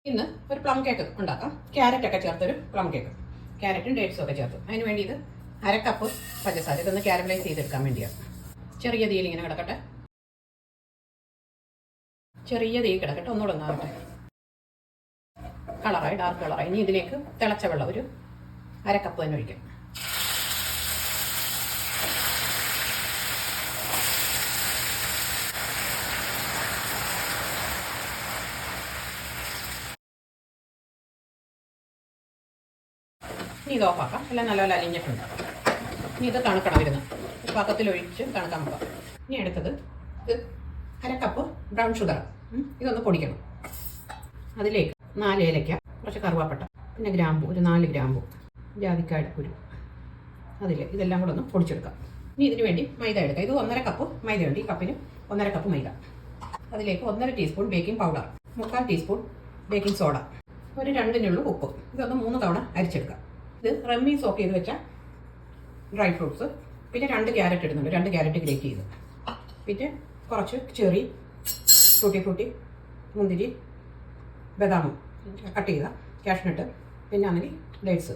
ഇന്ന് ഒരു plum cake ഉണ്ടാക്കാം. ക്യാരറ്റൊക്കെ ചേർത്തൊരു പ്ലം കേക്ക്. ക്യാരറ്റും ഡേറ്റ്സും ഒക്കെ ചേർത്ത്. അതിന് വേണ്ടി ഇത് 1/2 കപ്പ് പഞ്ചസാര. ഇതൊന്ന് കാരമലൈസ് ചെയ്തെടുക്കാൻ വേണ്ടിയാണ്. ചെറിയ തീയിൽ ഇങ്ങനെ കിടക്കട്ടെ. ചെറിയ തീ കിടക്കട്ടെ. ഒന്നുകൂടെ ഒന്നാകട്ടെ. കളറായി, ഡാർക്ക് കളറായി. ഇനി ഇതിലേക്ക് തിളച്ച വെള്ളം ഒരു 1/2 കപ്പ് തന്നെ ഒഴിക്കാം. ഇനി ഇത് ഓഫാക്കാം. എല്ലാം നല്ലപോലെ അലിഞ്ഞിട്ടുണ്ട്. ഇനി ഇത് തണുക്കണം. ഇരുന്ന് പാത്രത്തിലൊഴിച്ച് തണുക്കാൻ വെക്കാം. ഇനി അടുത്തത് ഇത് 1/2 കപ്പ് ബ്രൗൺ ഷുഗർ. ഇതൊന്ന് പൊടിക്കണം. അതിലേക്ക് 4 ഏലയ്ക്ക, കുറച്ച് കറുവാപ്പട്ട, പിന്നെ ഗ്രാമ്പു, ഒരു 4 ഗ്രാമ്പു, ജാതിക്കായുടെ കുരു, ഇതെല്ലാം കൂടെ ഒന്ന് പൊടിച്ചെടുക്കാം. ഇനി ഇതിന് വേണ്ടി മൈദ എടുക്കാം. ഇത് 1/2 കപ്പ് മൈദയുണ്ട്. ഈ കപ്പിന് 1/2 കപ്പ് മൈദ. അതിലേക്ക് 1/2 teaspoon baking powder, 3/4 teaspoon baking soda, ഒരു 2 നുള്ളു ഉപ്പ്. ഇതൊന്ന് 3 തവണ അരിച്ചെടുക്കാം. ഇത് റമ്മി സോക്ക് ചെയ്ത് വെച്ച ഡ്രൈ ഫ്രൂട്ട്സ്, പിന്നെ 2 ക്യാരറ്റ് ഇടുന്നുണ്ട്. 2 ക്യാരറ്റ് ഗ്രേറ്റ് ചെയ്ത്, പിന്നെ കുറച്ച് ചെറി, ടൂട്ടി ഫ്രൂട്ടി, മുന്തിരി, ബദാം കട്ട് ചെയ്ത, കാഷ്നട്ട്, പിന്നെ അങ്ങനെ ഡേറ്റ്സ്.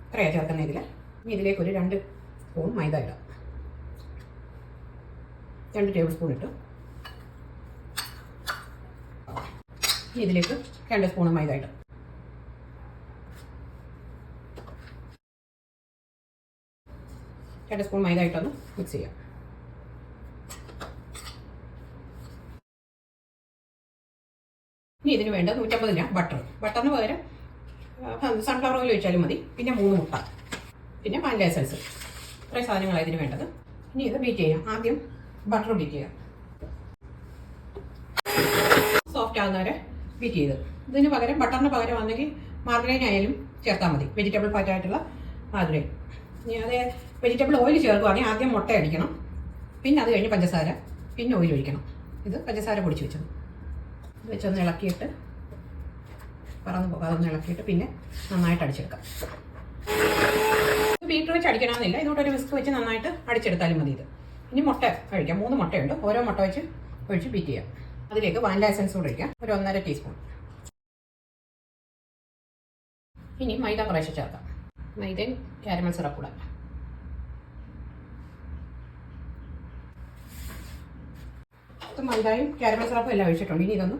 ഇത്രയാണ് ചേർക്കുന്ന ഇതിൽ. ഇനി ഇതിലേക്ക് ഒരു 2 സ്പൂൺ മൈദ ഇടാം. 2 ടേബിൾ സ്പൂൺ ഇട്ടു. ഇനി ഇതിലേക്ക് 2 സ്പൂൺ മൈദ ഇടാം. രണ്ട് സ്പൂൺ മൈദ ഇട്ടൊന്ന് മിക്സ് ചെയ്യാം. ഇനി ഇതിന് വേണ്ട 150 ഗ്രാം ബട്ടർ. ബട്ടറിന് പകരം സൺഫ്ലവർ ഓയിൽ ഒഴിച്ചാലും മതി. പിന്നെ 3 മുട്ട, പിന്നെ വാനില എസൻസ്. ഇത്രയും സാധനങ്ങളാണ് ഇതിന് വേണ്ടത്. ഇനി ഇത് ബീറ്റ് ചെയ്യാം. ആദ്യം ബട്ടർ ബീറ്റ് ചെയ്യാം. സോഫ്റ്റ് ആകുന്നവരെ ബീറ്റ് ചെയ്ത്. ഇതിന് പകരം ബട്ടറിന് പകരം വന്നെങ്കിൽ മാർഗരൈൻ ആയാലും ചേർത്താൽ മതി. വെജിറ്റബിൾ ഫാറ്റ് ആയിട്ടുള്ള മാർഗരൈൻ. ഇനി അത് വെജിറ്റബിൾ ഓയിൽ ചേർക്കുകയാണെങ്കിൽ ആദ്യം മുട്ട അടിക്കണം, പിന്നെ അത് കഴിഞ്ഞ് പഞ്ചസാര, പിന്നെ ഓയിൽ ഒഴിക്കണം. ഇത് പഞ്ചസാര പൊടിച്ച് വെച്ചത്. ഇത് വെച്ചൊന്ന് ഇളക്കിയിട്ട്, പറന്ന് പോകാതെ ഒന്ന് ഇളക്കിയിട്ട് പിന്നെ നന്നായിട്ട് അടിച്ചെടുക്കാം. ഇത് ബീറ്റർ വെച്ച് അടിക്കണമെന്നില്ല. ഇതോട്ടൊരു വിസ്ക് വെച്ച് നന്നായിട്ട് അടിച്ചെടുത്താലും മതി. ഇത് ഇനി മുട്ട കഴിക്കാം. 3 മുട്ടയുണ്ട്. ഓരോ മുട്ട വെച്ച് ഒഴിച്ച് ബീറ്റ് ചെയ്യാം. അതിലേക്ക് വാനില എസൻസ് കൂടെ ഒഴിക്കാം, ഒരു 1/2 ടീസ്പൂൺ. ഇനി മൈദ കുറേശ്ശെ ചേർക്കാം. മൈദയും കാരമൽ സിറപ്പ് കൂടെ. മൈദയും കാരമൽ സിറപ്പും എല്ലാം ഒഴിച്ചിട്ടുണ്ട്. ഇനി ഇതൊന്ന്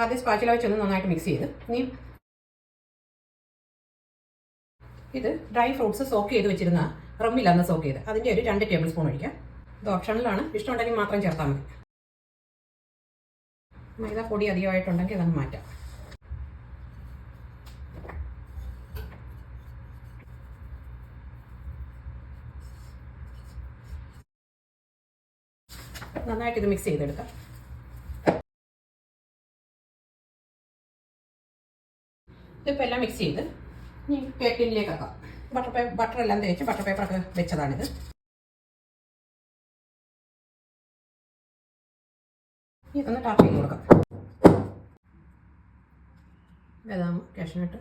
ആദ്യം സ്പാച്ചില വെച്ചൊന്ന് നന്നായിട്ട് മിക്സ് ചെയ്ത്, ഇനി ഇത് ഡ്രൈ ഫ്രൂട്ട്സ് സോക്ക് ചെയ്ത് വെച്ചിരുന്ന റമ്മിലന്ന് സോക്ക് ചെയ്ത് അതിൻ്റെ ഒരു 2 ടേബിൾ സ്പൂൺ ഒഴിക്കാം. ഇത് ഓപ്ഷണലാണ്. ഇഷ്ടമുണ്ടെങ്കിൽ മാത്രം ചേർത്താൽ മതി. മൈദ പൊടി അധികമായിട്ടുണ്ടെങ്കിൽ അതങ്ങ് മാറ്റാം. നന്നായിട്ട് ഇത് മിക്സ് ചെയ്തെടുക്കാം. ഇതിപ്പോൾ എല്ലാം മിക്സ് ചെയ്ത് ഇനി കേക്ക് ടിന്നിലേക്ക് ആക്കാം. ബട്ടർ എല്ലാം തേച്ച് ബട്ടർ പേപ്പറൊക്കെ വെച്ചതാണിത്. ഇതൊന്ന് ടാപ്പ് ചെയ്ത് കൊടുക്കാം. ബദാം, കാഷ്നട്ട്,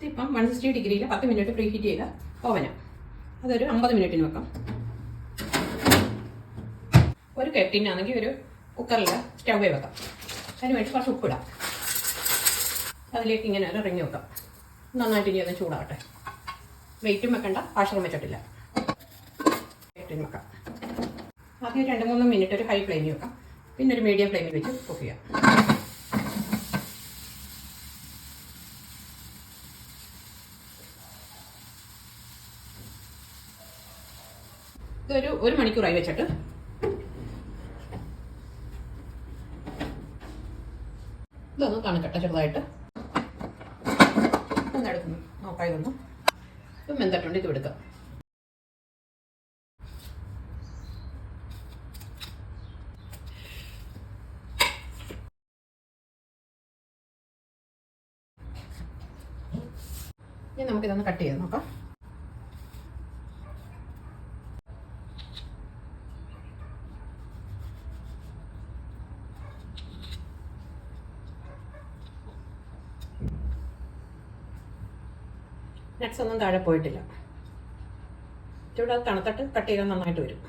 ഇപ്പം 160 ഡിഗ്രിയിൽ 10 മിനിറ്റ് പ്രീ ഹീറ്റ് ചെയ്ത ഓവനാണ്. അതൊരു 50 മിനിറ്റിന് വെക്കാം. ഒരു കേക്ക് ടിന്നാണെങ്കിൽ ഒരു കുക്കറിൽ സ്റ്റൗവേ വെക്കാം. അതിന് വേണ്ടി കുറച്ച് ഉപ്പിടാം. അതിലേക്ക് ഇങ്ങനെ ഒരു റിങ് വെക്കാം. നന്നായിട്ട് ഇനി ഒന്ന് ചൂടാകട്ടെ. വെയിറ്റും വെക്കണ്ട, പാഷറും വെച്ചിട്ടില്ല. കേക്ക് ടിൻ വെക്കാം. ആദ്യം 2-3 മിനിറ്റ് ഒരു ഹൈ ഫ്ലെയിമിൽ വെക്കാം. പിന്നെ ഒരു മീഡിയം ഫ്ലെയിമിൽ വെച്ച് കുക്ക് ചെയ്യാം. ഇതൊരു 1 മണിക്കൂറായി വെച്ചിട്ട് ഇതൊന്ന് തണുക്കട്ടെ. ചെറുതായിട്ട് ഒന്നെടുക്കുന്നു നോക്കാം. ഇതൊന്നും ഇപ്പം വെന്തിട്ടുണ്ട്. ഇത് എടുക്കാം. ഇനി നമുക്കിതൊന്ന് കട്ട് ചെയ്ത് നോക്കാം. നട്ട്സ് ഒന്നും താഴെ പോയിട്ടില്ല. ചൂട് അത് തണുത്തിട്ട് കട്ട് ചെയ്താൽ നന്നായിട്ട് വരും.